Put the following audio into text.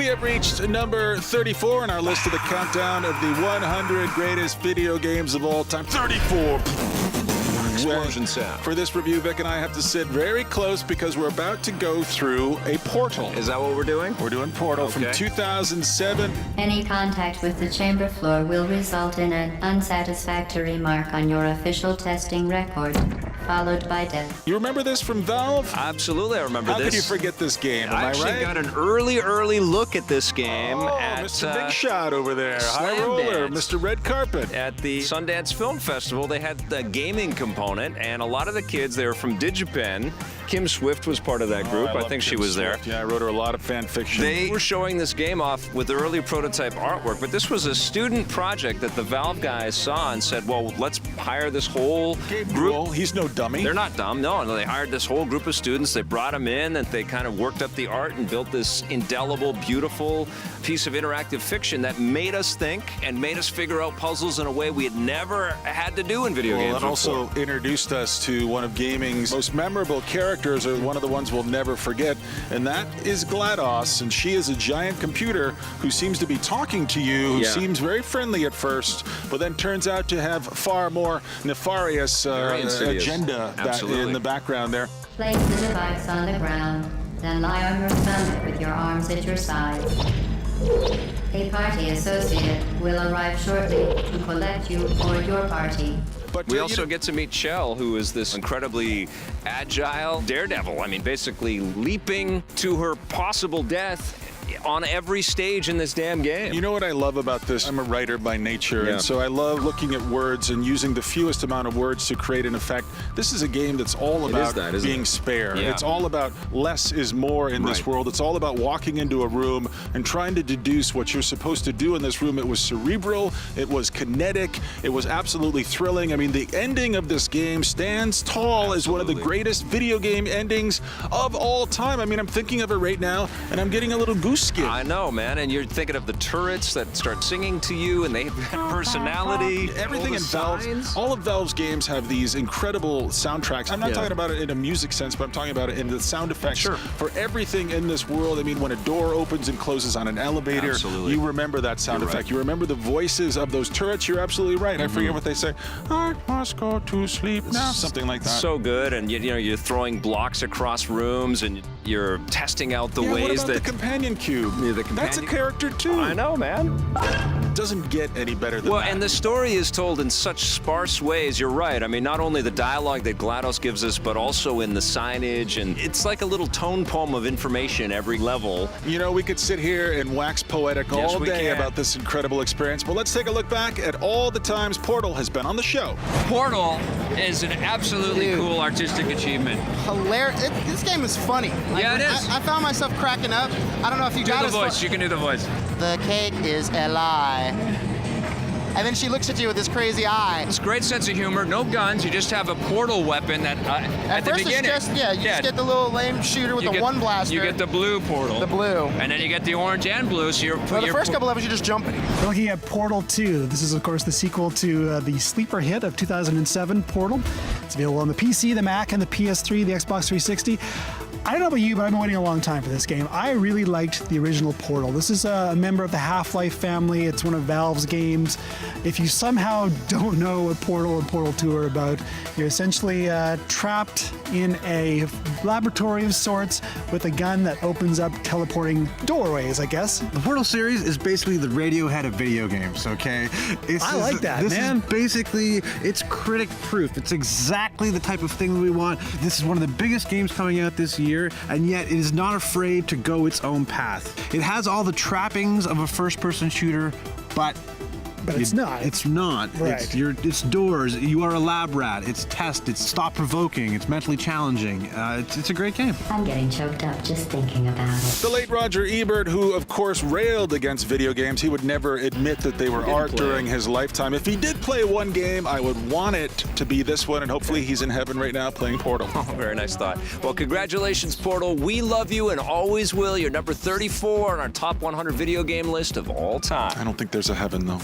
have reached number 34 on our list of the countdown of the 100 greatest video games of all time. 34! Explosion sound. For this review, Vic and I have to sit very close because we're about to go through a Portal. Is that what we're doing? We're doing Portal from 2007. Any contact with the chamber floor will result in an unsatisfactory mark on your official testing record, followed by death. You remember this from Valve? Absolutely, I remember How this. could you forget this game? Am I I actually right? got an early look at this game at Mr. Big Shot over there. High Slam roller, Dance. Mr. Red Carpet. At the Sundance Film Festival, they had the gaming component, and a lot of the kids, they were from DigiPen. Kim Swift was part of that group. I think she was there. Yeah, I wrote her a lot of fan fiction. They were showing this game off with early prototype artwork, but this was a student project that the Valve guys saw and said, well, let's hire this whole Gabe group. Newell, he's no dummy. They're not dumb, no. They hired this whole group of students. They brought them in, and they kind of worked up the art and built this indelible, beautiful piece of interactive fiction that made us think and made us figure out puzzles in a way we had never had to do in video games Well, it also introduced us to one of gaming's most memorable characters, or one of the ones we'll never forget, and that is GLaDOS, and she is a giant computer who seems to be talking to you, who seems very friendly at first, but then turns out to have far more nefarious agenda in the background there. Place the device on the ground, then lie on your stomach with your arms at your sides. A party associate will arrive shortly to collect you or your party. But we also get to meet Chell, who is this incredibly agile daredevil. I mean, basically leaping to her possible death on every stage in this damn game. You know what I love about this? I'm a writer by nature, and so I love looking at words and using the fewest amount of words to create an effect. This is a game that's all about being spare. Yeah. It's all about less is more in this world. It's all about walking into a room and trying to deduce what you're supposed to do in this room. It was cerebral, it was kinetic, it was absolutely thrilling. I mean, the ending of this game stands tall as one of the greatest video game endings of all time. I mean, I'm thinking of it right now, and I'm getting a little goose skin. I know, man, and you're thinking of the turrets that start singing to you, and they have personality. Everything in Valve's, all of Valve's games have these incredible soundtracks. I'm not talking about it in a music sense, but I'm talking about it in the sound effects for everything in this world. I mean, when a door opens and closes on an elevator, you remember that sound effect. You remember the voices of those turrets. You're absolutely right. I forget what they say. I must go to sleep now. Something like that. So good, and you know, you're throwing blocks across rooms, and you're testing out the ways what about that the companion cube? the companion... That's a character too. I know, man. Doesn't get any better than well, that. and the story is told in such sparse ways. You're right. I mean, not only the dialogue that GLaDOS gives us, but also in the signage, and it's like a little tone poem of information every level. You know, we could sit here and wax poetic all day about this incredible experience, but let's take a look back at all the times Portal has been on the show. Portal is an absolutely cool artistic achievement. Hilarious. This game is funny. Like, Yeah, it is. I found myself cracking up. I don't know if you Do got the as voice. You can do the voice. The cake is a lie. And then she looks at you with this crazy eye. It's a great sense of humor. No guns. You just have a portal weapon that at the first beginning. it's just, you just get the little lame shooter with the one blaster. You get the blue portal. The blue. And then you get the orange and blue, so you're... Well, the first couple levels, you just jump it. We're looking at Portal 2. This is, of course, the sequel to the sleeper hit of 2007, Portal. It's available on the PC, the Mac, and the PS3, the Xbox 360. I don't know about you, but I've been waiting a long time for this game. I really liked the original Portal. This is a member of the Half-Life family. It's one of Valve's games. If you somehow don't know what Portal and Portal 2 are about, you're essentially trapped in a laboratory of sorts with a gun that opens up teleporting doorways, I guess. The Portal series is basically the Radiohead of video games, okay? I like that, this man. Is basically, it's critic-proof. It's exactly the type of thing we want. This is one of the biggest games coming out this year, and yet it is not afraid to go its own path. It has all the trappings of a first-person shooter, but it's not. It's not. Right. It's doors. You are a lab rat. It's test. It's thought-provoking. It's mentally challenging. It's a great game. I'm getting choked up just thinking about it. The late Roger Ebert, who of course railed against video games, he would never admit that they were art during his lifetime. If he did play one game, I would want it to be this one, and hopefully he's in heaven right now playing Portal. Oh, very nice thought. Well, congratulations, Portal. We love you and always will. You're number 34 on our top 100 video game list of all time. I don't think there's a heaven, though.